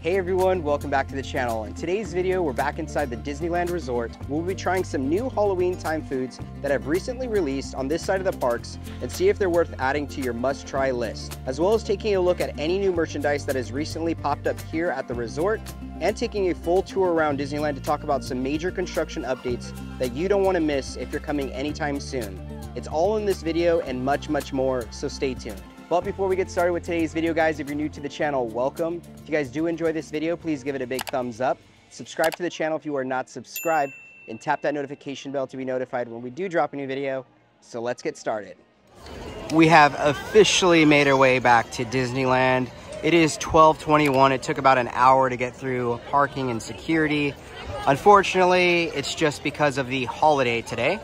Hey everyone, welcome back to the channel. In today's video, we're back inside the Disneyland Resort. We'll be trying some new Halloween time foods that have recently released on this side of the parks and see if they're worth adding to your must-try list, as well as taking a look at any new merchandise that has recently popped up here at the resort and taking a full tour around Disneyland to talk about some major construction updates that you don't want to miss if you're coming anytime soon. It's all in this video and much more, so stay tuned. But before we get started with today's video, guys, if you're new to the channel, welcome. If you guys do enjoy this video, please give it a big thumbs up. Subscribe to the channel if you are not subscribed, and tap that notification bell to be notified when we do drop a new video. So let's get started. We have officially made our way back to Disneyland. It is 12:21. It took about an hour to get through parking and security. Unfortunately, it's just because of the holiday today.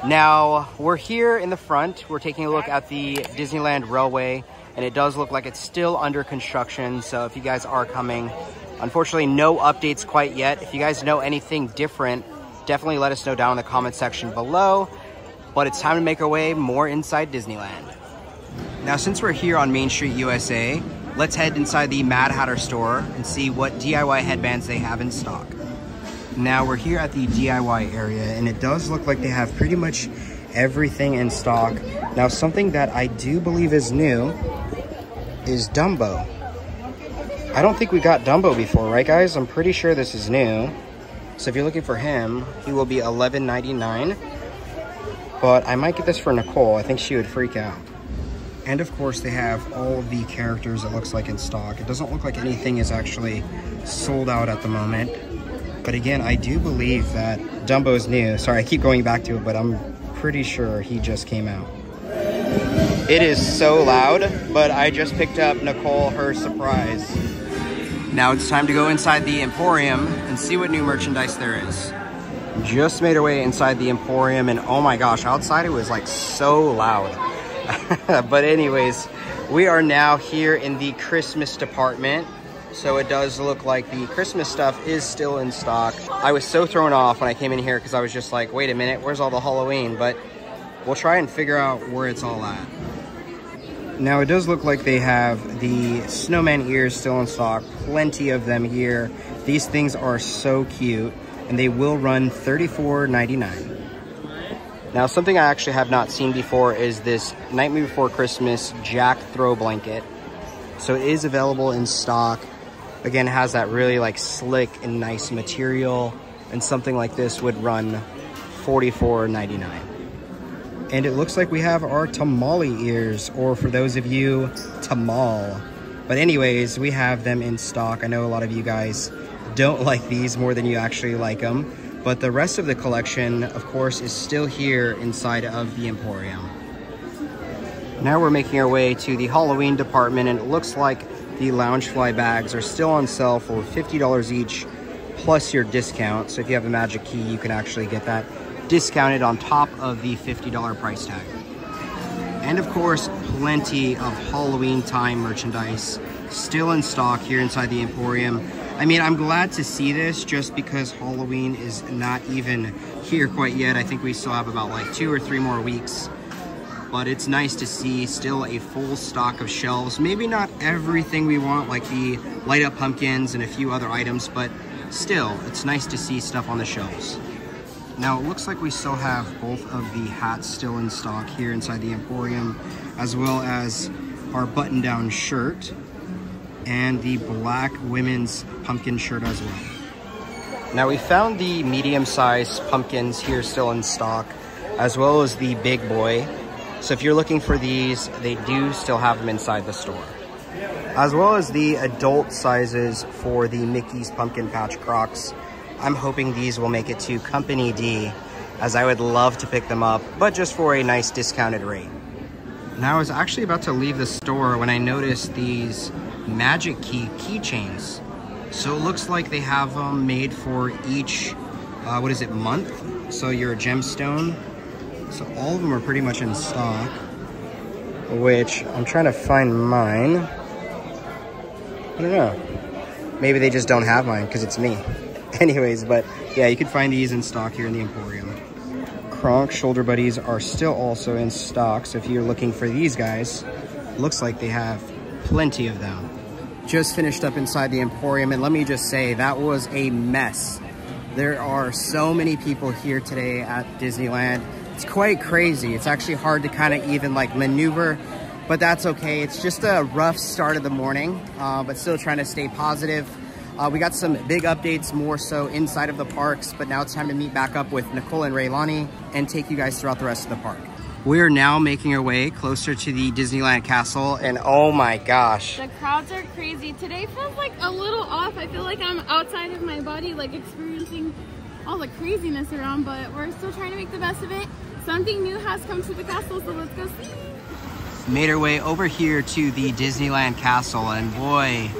Now, we're here in the front. We're taking a look at the Disneyland Railway, and it does look like it's still under construction. So if you guys are coming, unfortunately, no updates quite yet. If you guys know anything different, definitely let us know down in the comment section below. But it's time to make our way more inside Disneyland. Now, since we're here on Main Street, USA, let's head inside the Mad Hatter store and see what DIY headbands they have in stock. Now we're here at the DIY area, and it does look like they have pretty much everything in stock. Now, something that I do believe is new is Dumbo. I don't think we got Dumbo before, right guys? I'm pretty sure this is new. So if you're looking for him, he will be $11.99. But I might get this for Nicole. I think she would freak out. And of course, they have all of the characters, it looks like, in stock. It doesn't look like anything is actually sold out at the moment. But again, I do believe that Dumbo's new. Sorry, I keep going back to it, but I'm pretty sure he just came out. It is so loud, but I just picked up Nicole her surprise. Now it's time to go inside the Emporium and see what new merchandise there is. Just made our way inside the Emporium, and oh my gosh, outside it was like so loud. But anyways, we are now here in the Christmas department. So it does look like the Christmas stuff is still in stock. I was so thrown off when I came in here because I was just like, wait a minute, where's all the Halloween? But we'll try and figure out where it's all at. Now it does look like they have the snowman ears still in stock. Plenty of them here. These things are so cute, and they will run $34.99. Now, something I actually have not seen before is this Nightmare Before Christmas Jack throw blanket. So it is available in stock. Again, it has that really like slick and nice material, and something like this would run $44.99. And it looks like we have our tamale ears, or for those of you, tamal. But anyways, we have them in stock. I know a lot of you guys don't like these more than you actually like them, but the rest of the collection, of course, is still here inside of the Emporium. Now we're making our way to the Halloween department, and it looks like the Loungefly bags are still on sale for $50 each, plus your discount. So if you have a magic key, you can actually get that discounted on top of the $50 price tag. And of course, plenty of Halloween time merchandise still in stock here inside the Emporium. I mean, I'm glad to see this just because Halloween is not even here quite yet. I think we still have about like 2 or 3 more weeks. But it's nice to see still a full stock of shelves. Maybe not everything we want, like the light up pumpkins and a few other items, but still, it's nice to see stuff on the shelves. Now, it looks like we still have both of the hats still in stock here inside the Emporium, as well as our button-down shirt and the black women's pumpkin shirt as well. Now, we found the medium-sized pumpkins here still in stock, as well as the big boy. So if you're looking for these, they do still have them inside the store. As well as the adult sizes for the Mickey's Pumpkin Patch Crocs. I'm hoping these will make it to Company D, as I would love to pick them up, but just for a nice discounted rate. Now, I was actually about to leave the store when I noticed these Magic Key keychains. So it looks like they have them made for each, month? So your gemstone. So all of them are pretty much in stock, which I'm trying to find mine. I don't know. Maybe they just don't have mine because it's me. Anyways, but yeah, you can find these in stock here in the Emporium. Kronk shoulder buddies are still also in stock. So if you're looking for these guys, looks like they have plenty of them. Just finished up inside the Emporium, and let me just say, that was a mess. There are so many people here today at Disneyland. It's quite crazy. It's actually hard to kind of even like maneuver, but that's okay. It's just a rough start of the morning, but still trying to stay positive. We got some big updates more so inside of the parks, but now it's time to meet back up with Nicole and Raelani and take you guys throughout the rest of the park. We are now making our way closer to the Disneyland castle, and oh my gosh. The crowds are crazy. Today feels like a little off. I feel like I'm outside of my body, like experiencing all the craziness around, but we're still trying to make the best of it. Something new has come to the castle, so let's go see. Made our way over here to the Disneyland castle, and boy,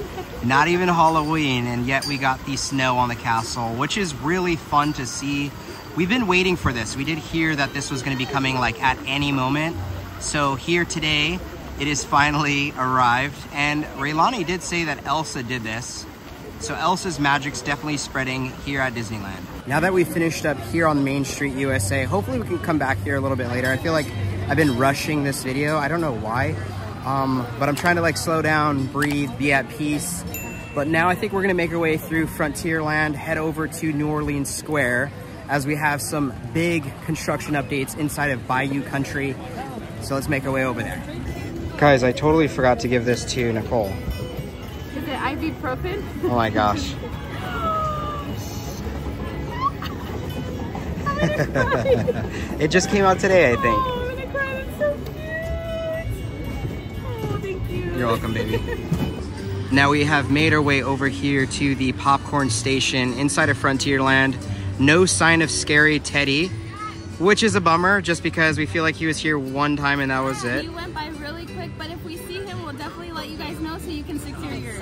not even Halloween, and yet we got the snow on the castle, which is really fun to see. We've been waiting for this. We did hear that this was going to be coming like at any moment. So here today, it is finally arrived. And Raelani did say that Elsa did this. So Elsa's magic's definitely spreading here at Disneyland. Now that we've finished up here on Main Street, USA, hopefully we can come back here a little bit later. I feel like I've been rushing this video. I don't know why, but I'm trying to like slow down, breathe, be at peace. But now I think we're gonna make our way through Frontierland, head over to New Orleans Square, as we have some big construction updates inside of Bayou country. So let's make our way over there. Guys, I totally forgot to give this to Nicole. Is it ibuprofen? Oh my gosh. It just came out today, I think. Oh, I'm gonna cry. That's so cute. Oh, thank you. You're welcome, baby. Now we have made our way over here to the popcorn station inside of Frontierland. No sign of Scary Teddy, which is a bummer just because we feel like he was here one time and that was it. He went by really quick, but if we see him, we'll definitely let you guys know so you can secure yours.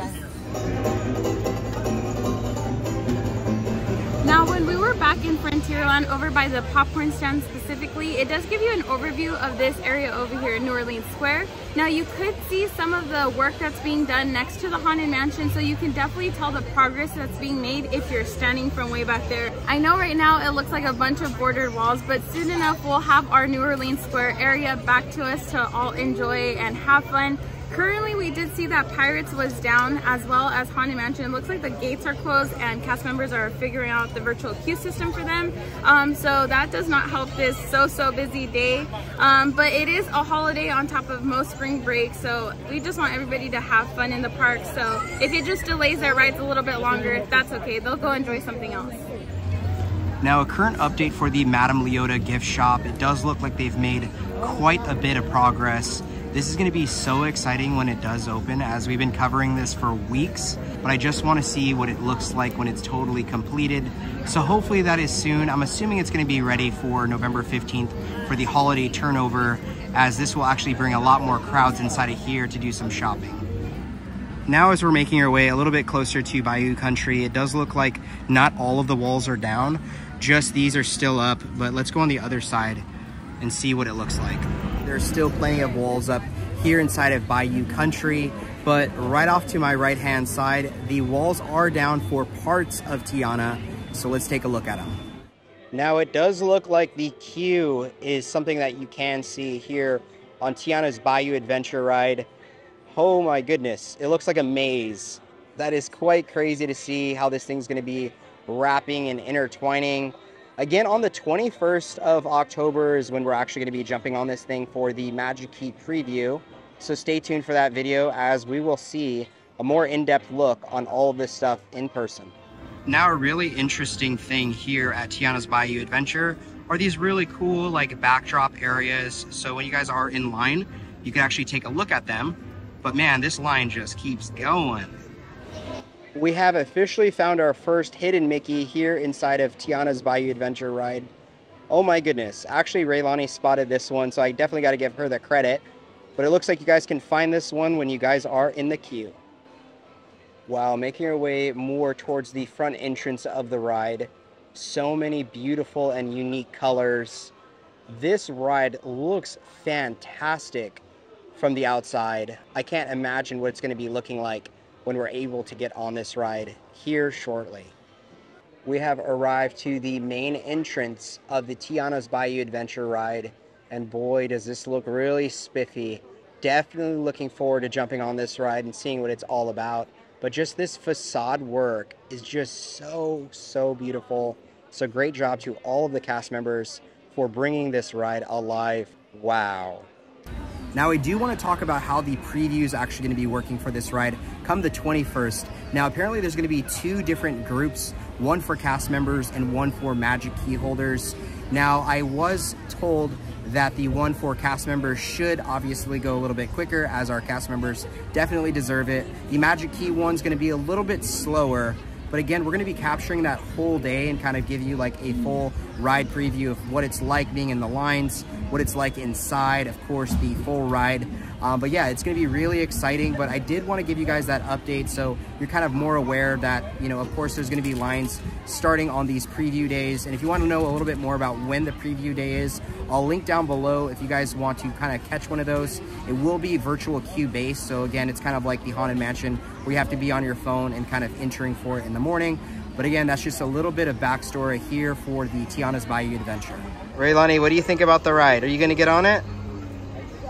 Now, when we were back in Frontierland over by the popcorn stand specifically, it does give you an overview of this area over here in New Orleans Square. Now, you could see some of the work that's being done next to the Haunted Mansion, so you can definitely tell the progress that's being made if you're standing from way back there. I know right now it looks like a bunch of bordered walls, but soon enough we'll have our New Orleans Square area back to us to all enjoy and have fun. Currently, we did see that Pirates was down as well as Haunted Mansion. It looks like the gates are closed and cast members are figuring out the virtual queue system for them. So that does not help this so busy day. But it is a holiday on top of most spring break, so we just want everybody to have fun in the park. So if it just delays their rides a little bit longer, that's okay. They'll go enjoy something else. Now, a current update for the Madame Leota gift shop. It does look like they've made quite a bit of progress. This is going to be so exciting when it does open, as we've been covering this for weeks, but I just want to see what it looks like when it's totally completed. So hopefully that is soon. I'm assuming it's going to be ready for November 15th for the holiday turnover, as this will actually bring a lot more crowds inside of here to do some shopping. Now, as we're making our way a little bit closer to Bayou country, it does look like not all of the walls are down, just these are still up, but let's go on the other side and see what it looks like. There's still plenty of walls up here inside of Bayou country, but right off to my right hand side, the walls are down for parts of Tiana, so let's take a look at them. Now, it does look like the queue is something that you can see here on Tiana's Bayou Adventure ride. Oh my goodness, it looks like a maze. That is quite crazy to see how this thing's going to be wrapping and intertwining. Again, on the 21st of October is when we're actually going to be jumping on this thing for the Magic Key preview. So stay tuned for that video, as we will see a more in-depth look on all of this stuff in person. Now, a really interesting thing here at Tiana's Bayou Adventure are these really cool like backdrop areas. So when you guys are in line, you can actually take a look at them. But man, this line just keeps going. We have officially found our first hidden Mickey here inside of Tiana's Bayou Adventure ride. Oh my goodness. Actually, Raelani spotted this one, so I definitely got to give her the credit. But it looks like you guys can find this one when you guys are in the queue. Wow, making our way more towards the front entrance of the ride. So many beautiful and unique colors. This ride looks fantastic from the outside. I can't imagine what it's going to be looking like when we're able to get on this ride here shortly. We have arrived to the main entrance of the Tiana's Bayou Adventure ride, and boy, does this look really spiffy. Definitely looking forward to jumping on this ride and seeing what it's all about. but just this facade work is just so beautiful. So great job to all of the cast members for bringing this ride alive. Wow. Now I do want to talk about how the preview is actually going to be working for this ride come the 21st. Now apparently there's going to be 2 different groups, one for cast members and one for magic key holders. Now I was told that the one for cast members should obviously go a little bit quicker, as our cast members definitely deserve it. The magic key one's going to be a little bit slower, but again, we're going to be capturing that whole day and kind of give you like a full ride preview of what it's like being in the lines, what it's like inside, of course, the full ride. But yeah, it's going to be really exciting, but I did want to give you guys that update so you're kind of more aware that, you know, of course, there's going to be lines starting on these preview days. And if you want to know a little bit more about when the preview day is, I'll link down below if you guys want to kind of catch one of those. It will be virtual queue based. So again, it's kind of like the Haunted Mansion where you have to be on your phone and kind of entering for it in the morning. But again, that's just a little bit of backstory here for the Tiana's Bayou adventure. Raelani, what do you think about the ride? Are you going to get on it?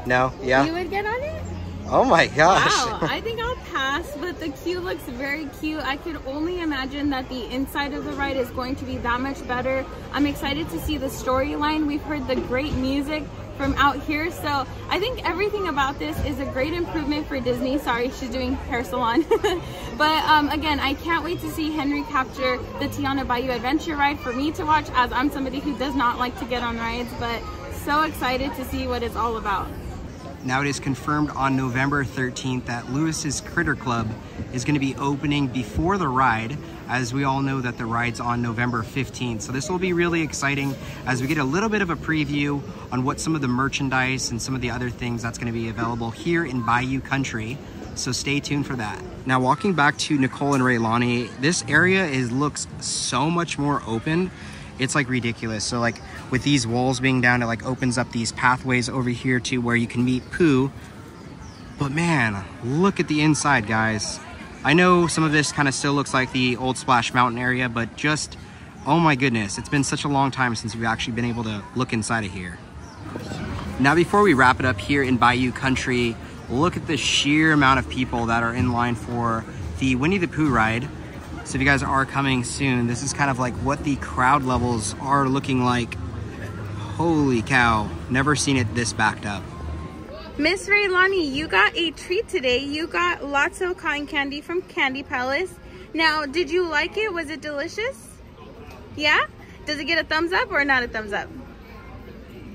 No? Yeah? You would get on it? Oh my gosh. Wow, I think I'll pass, but the queue looks very cute. I could only imagine that the inside of the ride is going to be that much better. I'm excited to see the storyline. We've heard the great music from out here, so I think everything about this is a great improvement for Disney. Sorry, she's doing hair salon. But again, I can't wait to see Henry capture the Tiana Bayou adventure ride for me to watch, as I'm somebody who does not like to get on rides, but so excited to see what it's all about. Now it is confirmed on November 13th that Lewis's Critter Club is going to be opening before the ride, as we all know that the ride's on November 15th. So this will be really exciting as we get a little bit of a preview on what some of the merchandise and some of the other things that's going to be available here in Bayou Country. So stay tuned for that. Now walking back to Nicole and Raelani, this area looks so much more open. It's like ridiculous. So like with these walls being down, it like opens up these pathways over here to where you can meet Pooh. But man, look at the inside, guys. I know some of this kind of still looks like the old Splash Mountain area, but just, oh my goodness, it's been such a long time since we've actually been able to look inside of here. Now before we wrap it up here in Bayou Country, look at the sheer amount of people that are in line for the Winnie the Pooh ride. So if you guys are coming soon, this is kind of like what the crowd levels are looking like. Holy cow, never seen it this backed up. Miss Raelani, you got a treat today. You got lots of cotton candy from Candy Palace. Now, did you like it? Was it delicious? Yeah? Does it get a thumbs up or not a thumbs up?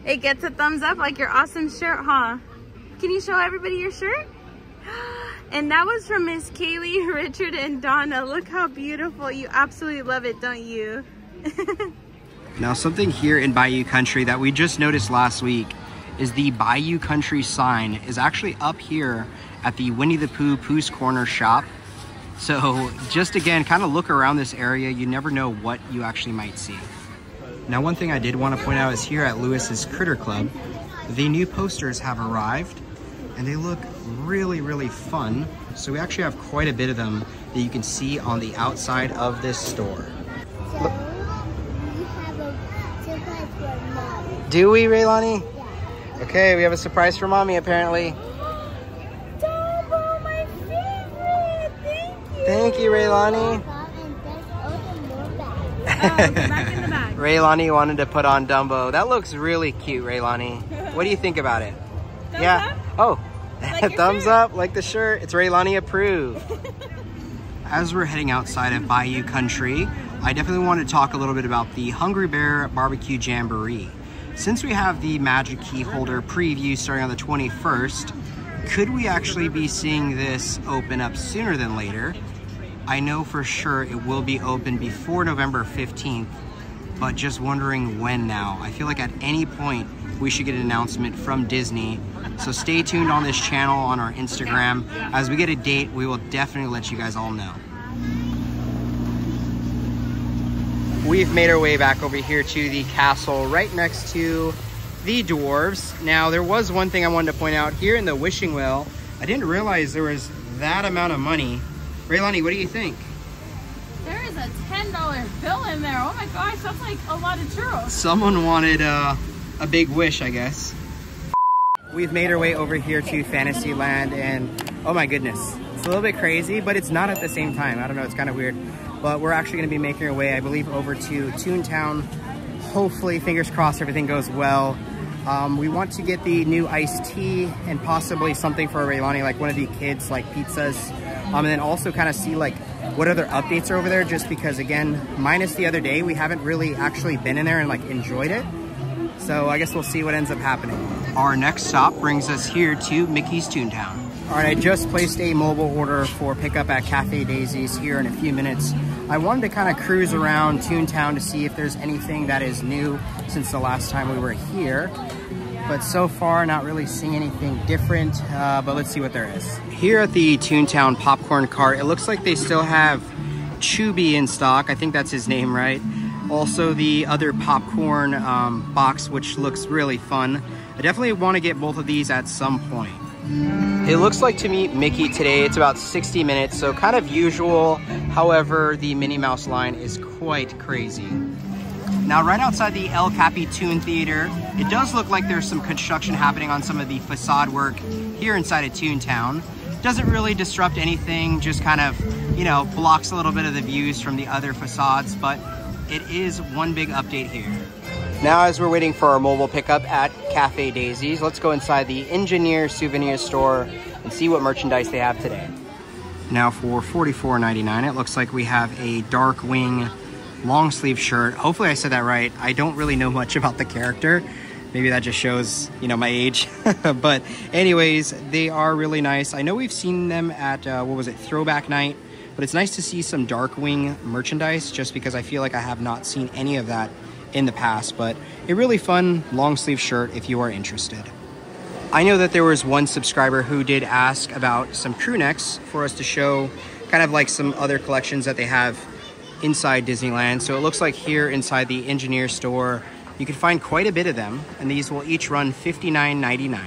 It gets a thumbs up, like your awesome shirt, huh? Can you show everybody your shirt? And that was from Miss Kaylee, Richard, and Donna. Look how beautiful. You absolutely love it, don't you? Now, something here in Bayou Country that we just noticed last week is the Bayou Country sign is actually up here at the Winnie the Pooh Pooh's Corner shop. So just again, kind of look around this area. You never know what you actually might see. Now, one thing I did want to point out is here at Lewis's Critter Club, the new posters have arrived and they look really fun. So we actually have quite a bit of them that you can see on the outside of this store. So we have a surprise for Mom. Do we, Raelani? Yeah. Okay, we have a surprise for Mommy apparently. Dumbo, my favorite! Thank you! Thank you, Raelani. Back in the bag. Raelani wanted to put on Dumbo. That looks really cute, Raelani. What do you think about it? Thumbs yeah. Up? Oh, like thumbs up, like the shirt. It's Raelani approved. As we're heading outside of Bayou Country, I definitely want to talk a little bit about the Hungry Bear Barbecue Jamboree. Since we have the Magic Key Holder preview starting on the 21st, could we actually be seeing this open up sooner than later? I know for sure it will be open before November 15th, but just wondering when now. I feel like at any point we should get an announcement from Disney. So stay tuned on this channel, on our Instagram. As we get a date, we will definitely let you guys all know. We've made our way back over here to the castle right next to the dwarves. Now, there was one thing I wanted to point out here in the wishing well. I didn't realize there was that amount of money. Raelani, what do you think? There is a $10 bill in there. Oh my gosh, that's like a lot of churros. Someone wanted a big wish, I guess. We've made our way over here to Fantasyland, and oh my goodness, It's a little bit crazy, but it's not at the same time. I don't know, it's kind of weird. But we're actually gonna be making our way, I believe, over to Toontown. Hopefully, fingers crossed, everything goes well. We want to get the new iced tea and possibly something for Raelani, like one of the kids, like pizzas. And then also kind of see like what other updates are over there, just because again, minus the other day, we haven't really actually been in there and like enjoyed it. So I guess we'll see what ends up happening. Our next stop brings us here to Mickey's Toontown. All right, I just placed a mobile order for pickup at Cafe Daisy's here in a few minutes. I wanted to kind of cruise around Toontown to see if there's anything that is new since the last time we were here. But so far, not really seeing anything different, but let's see what there is. Here at the Toontown popcorn cart, it looks like they still have Chubby in stock. I think that's his name, right? Also the other popcorn box, which looks really fun. I definitely want to get both of these at some point. It looks like to meet Mickey today, it's about 60 minutes, so kind of usual. However, the Minnie Mouse line is quite crazy. Now, right outside the El Capi Toon Theater, it does look like there's some construction happening on some of the facade work here inside of Toontown. Doesn't really disrupt anything, just kind of, you know, blocks a little bit of the views from the other facades, but it is one big update here. Now, as we're waiting for our mobile pickup at Cafe Daisy's, let's go inside the Engineer Souvenir store and see what merchandise they have today. Now for $44.99, it looks like we have a dark wing long sleeve shirt. Hopefully I said that right. I don't really know much about the character. Maybe that just shows, you know, my age. But anyways, they are really nice. I know we've seen them at, what was it, Throwback Night. But it's nice to see some Darkwing merchandise just because I feel like I have not seen any of that in the past. But a really fun long sleeve shirt if you are interested. I know that there was one subscriber who did ask about some crew necks for us to show kind of like some other collections that they have inside Disneyland. So it looks like here inside the Engineer store, you can find quite a bit of them, and these will each run $59.99.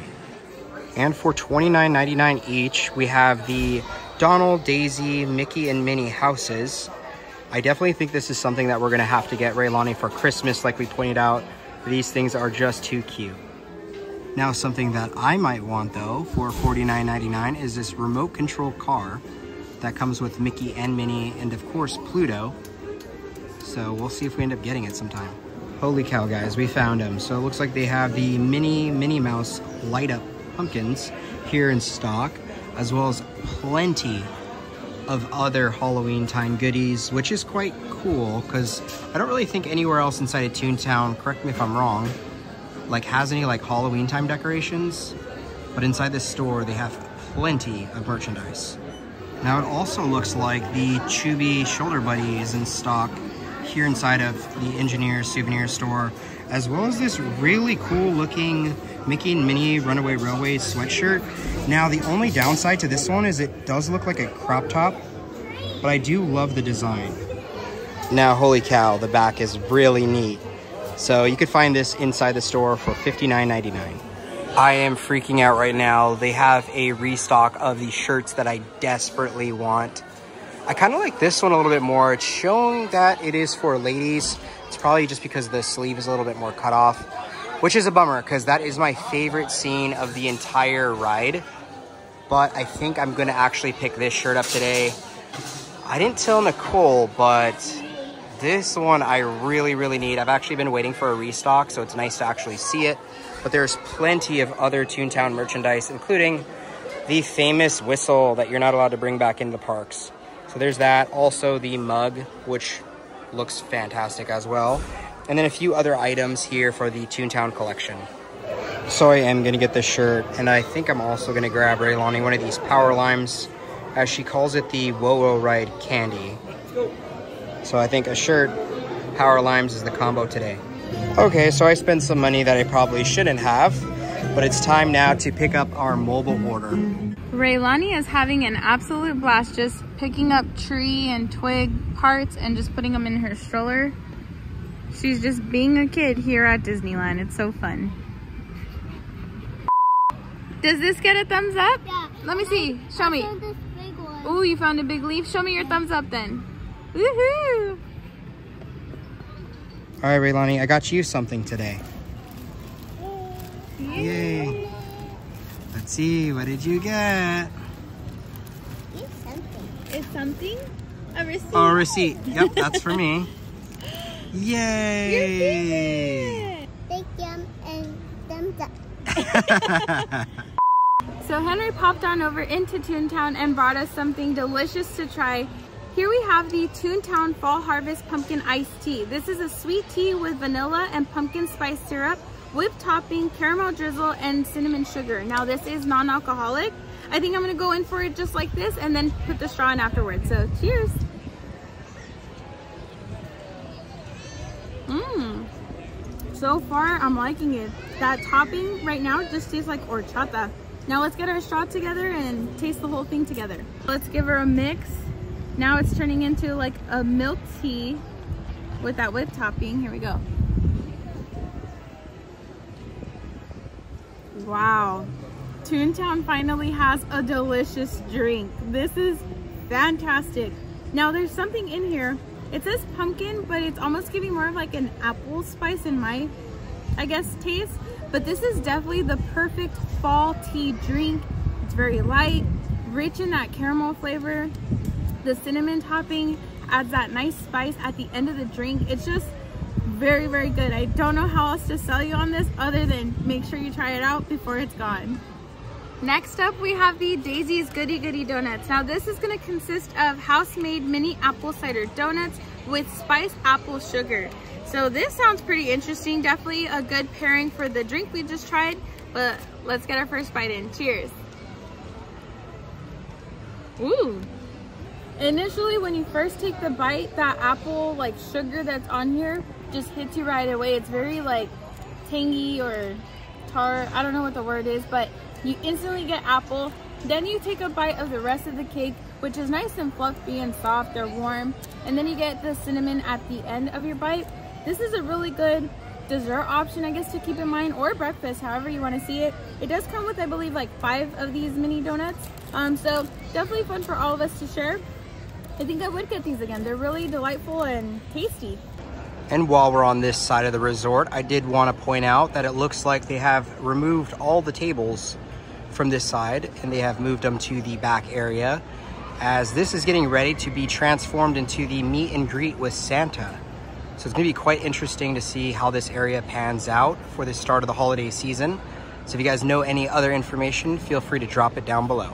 And for $29.99 each, we have the Donald, Daisy, Mickey, and Minnie houses. I definitely think this is something that we're gonna have to get Raelani for Christmas, like we pointed out. These things are just too cute. Now, something that I might want though for $49.99 is this remote control car that comes with Mickey and Minnie, and of course Pluto. So we'll see if we end up getting it sometime. Holy cow, guys, we found them. So it looks like they have the Minnie Mouse light up pumpkins here in stock, as well as plenty of other Halloween time goodies, which is quite cool because I don't really think anywhere else inside of Toontown, correct me if I'm wrong, like has any like Halloween time decorations, but inside this store they have plenty of merchandise. Now it also looks like the Chubby shoulder buddy is in stock here inside of the Engineer Souvenir store, as well as this really cool looking Mickey and Minnie Runaway Railway sweatshirt. Now the only downside to this one is it does look like a crop top, but I do love the design. Now, holy cow, the back is really neat. So you could find this inside the store for $59.99. I am freaking out right now. They have a restock of the shirts that I desperately want. I kind of like this one a little bit more. It's showing that it is for ladies. It's probably just because the sleeve is a little bit more cut off, which is a bummer because that is my favorite scene of the entire ride. But I think I'm going to actually pick this shirt up today. I didn't tell Nicole, but this one I really, really need. I've actually been waiting for a restock, so it's nice to actually see it. But there's plenty of other Toontown merchandise, including the famous whistle that you're not allowed to bring back into the parks. So there's that. Also the mug, which looks fantastic as well. And then a few other items here for the Toontown collection. So I am going to get this shirt, and I think I'm also going to grab Raelani one of these Power Limes, as she calls it, the Wo-Wo Ride candy. So I think a shirt, Power Limes is the combo today. Okay, so I spent some money that I probably shouldn't have, but it's time now to pick up our mobile order. Raelani is having an absolute blast just picking up tree and twig parts and just putting them in her stroller. She's just being a kid here at Disneyland. It's so fun. Does this get a thumbs up? Yeah. Let me see. Show me. This big one. Ooh, you found a big leaf. Show me your thumbs up then. Woohoo! All right, Raelani, I got you something today. Yay. Let's see, what did you get? This is something. A receipt. Oh, a receipt. Yep, that's for me. Yay! Big yum and thumbs up. So Henry popped on over into Toontown and brought us something delicious to try. Here we have the Toontown Fall Harvest Pumpkin Iced Tea. This is a sweet tea with vanilla and pumpkin spice syrup, whipped topping, caramel drizzle, and cinnamon sugar. Now this is non-alcoholic. I think I'm gonna go in for it just like this and then put the straw in afterwards. So cheers. So far I'm liking it. That topping right now just tastes like horchata. Now let's get our straw together and taste the whole thing together. Let's give her a mix. Now it's turning into like a milk tea with that whipped topping. Here we go. Wow. Toontown finally has a delicious drink. This is fantastic. Now there's something in here. It says pumpkin, but it's almost giving more of like an apple spice in my, I guess, taste. But this is definitely the perfect fall tea drink. It's very light, rich in that caramel flavor. The cinnamon topping adds that nice spice at the end of the drink. It's just very, very good. I don't know how else to sell you on this other than make sure you try it out before it's gone. Next up, we have the Daisy's Goody-Goody donuts. Now this is going to consist of house-made mini apple cider donuts with spiced apple sugar. So this sounds pretty interesting. Definitely a good pairing for the drink we just tried, but let's get our first bite in. Cheers. Ooh. Initially, when you first take the bite, that apple like sugar that's on here just hits you right away. It's very like tangy or tart. I don't know what the word is, but you instantly get apple. Then you take a bite of the rest of the cake, which is nice and fluffy and soft. They're warm. And then you get the cinnamon at the end of your bite. This is a really good dessert option, I guess, to keep in mind, or breakfast, however you want to see it. It does come with, I believe, like 5 of these mini donuts. So definitely fun for all of us to share. I think I would get these again. They're really delightful and tasty. And while we're on this side of the resort, I did want to point out that it looks like they have removed all the tables from this side and they have moved them to the back area, as this is getting ready to be transformed into the meet and greet with Santa. So it's going to be quite interesting to see how this area pans out for the start of the holiday season. So if you guys know any other information, feel free to drop it down below.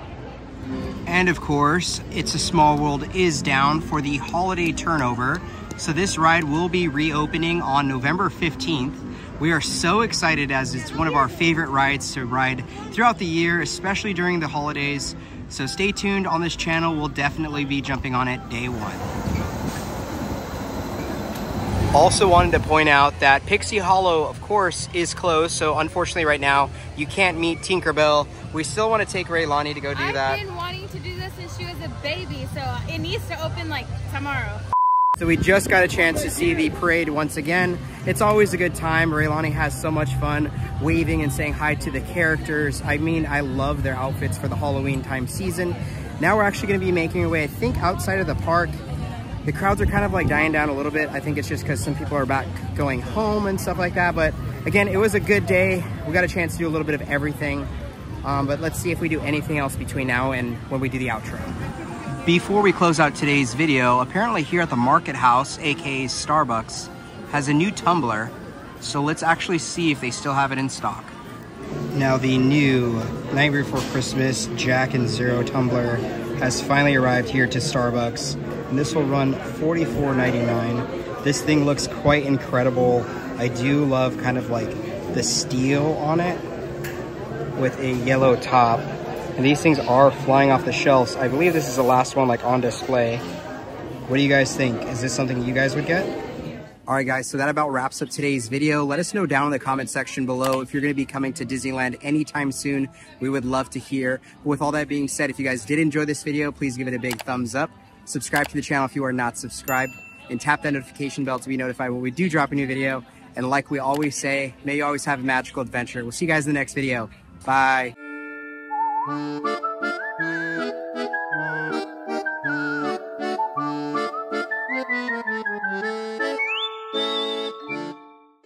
And of course, It's a Small World is down for the holiday turnover. So this ride will be reopening on November 15th. We are so excited, as it's one of our favorite rides to ride throughout the year, especially during the holidays. So stay tuned on this channel. We'll definitely be jumping on it day one. Also wanted to point out that Pixie Hollow, of course, is closed. So unfortunately right now, you can't meet Tinkerbell. We still want to take Raelani to go do that. I've been wanting to do this since she was a baby, so it needs to open like tomorrow. So we just got a chance to see the parade once again. It's always a good time. Raelani has so much fun waving and saying hi to the characters. I mean, I love their outfits for the Halloween time season. Now we're actually going to be making our way, I think, outside of the park. The crowds are kind of like dying down a little bit. I think it's just because some people are back going home and stuff like that. But again, it was a good day. We got a chance to do a little bit of everything. But let's see if we do anything else between now and when we do the outro. Before we close out today's video, apparently here at the Market House, aka Starbucks, has a new tumbler. So let's actually see if they still have it in stock. Now the new Nightmare Before Christmas Jack and Zero tumbler has finally arrived here to Starbucks. And this will run $44.99. This thing looks quite incredible. I do love kind of like the steel on it with a yellow top. And these things are flying off the shelves. I believe this is the last one like on display. What do you guys think? Is this something you guys would get? All right, guys, so that about wraps up today's video. Let us know down in the comment section below if you're going to be coming to Disneyland anytime soon. We would love to hear. But with all that being said, if you guys did enjoy this video, please give it a big thumbs up. Subscribe to the channel if you are not subscribed, and tap that notification bell to be notified when we do drop a new video. And like we always say, may you always have a magical adventure. We'll see you guys in the next video. Bye.